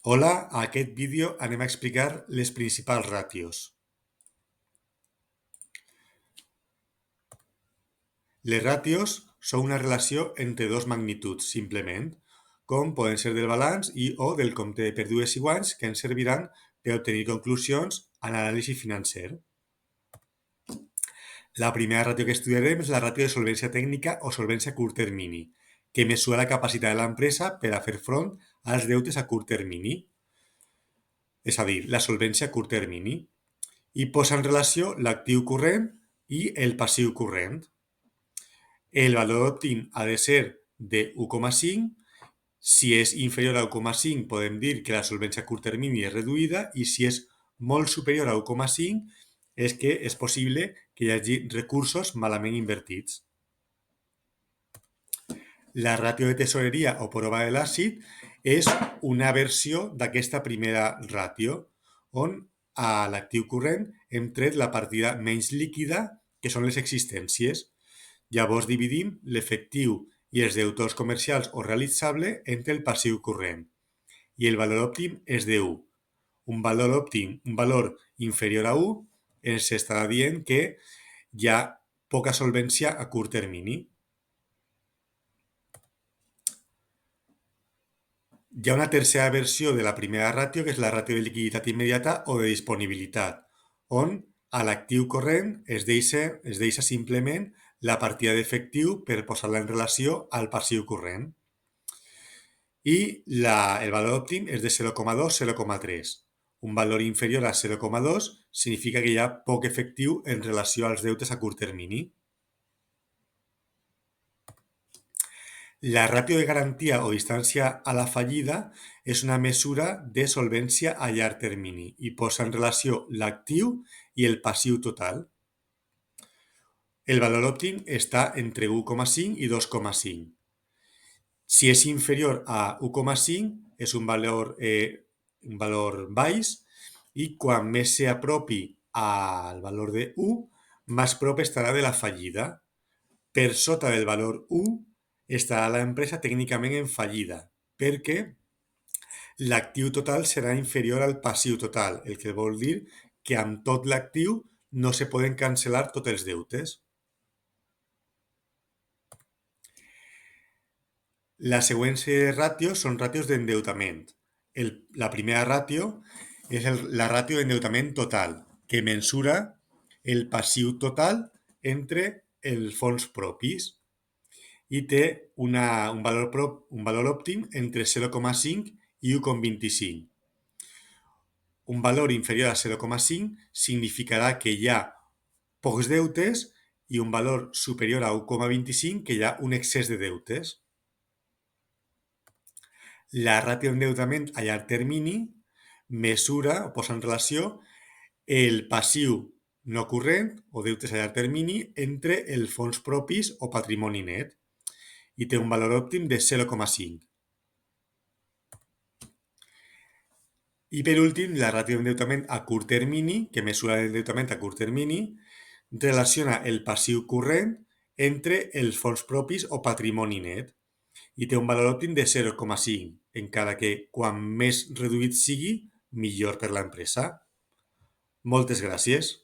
Hola, a aquest vídeo anem a explicar les principals ràtios. Les ràtios són una relació entre dos magnituds, simplement, com poden ser del balanç o del compte de pèrdues i guanys que ens serviran per obtenir conclusions en l'anàlisi financer. La primera ràtio que estudiarem és la ràtio de solvència tècnica o solvència a curt termini, que mesura la capacitat de l'empresa per a fer front als deutes a curt termini, és a dir, la solvència a curt termini, i posa en relació l'actiu corrent i el passiu corrent. El valor òptim ha de ser de 1,5. Si és inferior a 1,5 podem dir que la solvència a curt termini és reduïda i si és molt superior a 1,5 és que és possible que hi hagi recursos malament invertits. La ràtio de tesoreria o prova de l'àcid és una versió d'aquesta primera ràtio, on a l'actiu corrent hem tret la partida menys líquida, que són les existències. Llavors dividim l'efectiu i els deutors comercials o realitzable entre el passiu corrent. I el valor òptim és de 1. Un valor òptim, un valor inferior a 1, ens estarà dient que hi ha poca solvència a curt termini. Hi ha una tercera versió de la primera ràtio, que és la ràtio de liquiditat immediata o de disponibilitat, on a l'actiu corrent es deixa simplement la partida d'efectiu per posar-la en relació al passiu corrent. I el valor òptim és de 0,2-0,3. Un valor inferior a 0,2 significa que hi ha poc efectiu en relació als deutes a curt termini. La ràtio de garantia o distància a la fallida és una mesura de solvència a llarg termini i posa en relació l'actiu i el passiu total. El valor òptim està entre 1,5 i 2,5. Si és inferior a 1,5 és un valor baix i quan més s'apropi al valor de 1, més prop estarà de la fallida. Per sota del valor 1 estarà l'empresa tècnicament en fallida, perquè l'actiu total serà inferior al passiu total, el que vol dir que amb tot l'actiu no se poden cancel·lar tots els deutes. La següent sèrie de ràtios són ràtios d'endeutament. La primera ràtio és la ràtio d'endeutament total, que mesura el passiu total entre els fons propis i té un valor òptim entre 0,5 i 1,25. Un valor inferior a 0,5 significarà que hi ha pocs deutes i un valor superior a 1,25 que hi ha un excés de deutes. La ràtio d'endeutament a llarg termini mesura o posa en relació el passiu no corrent o deutes a llarg termini entre els fons propis o patrimoni net i té un valor òptim de 0,5. I per últim, la ràtio d'endeutament a curt termini, que mesura l'endeutament a curt termini, relaciona el passiu corrent entre els fons propis o patrimoni net i té un valor òptim de 0,5, encara que quan més reduït sigui, millor per l'empresa. Moltes gràcies.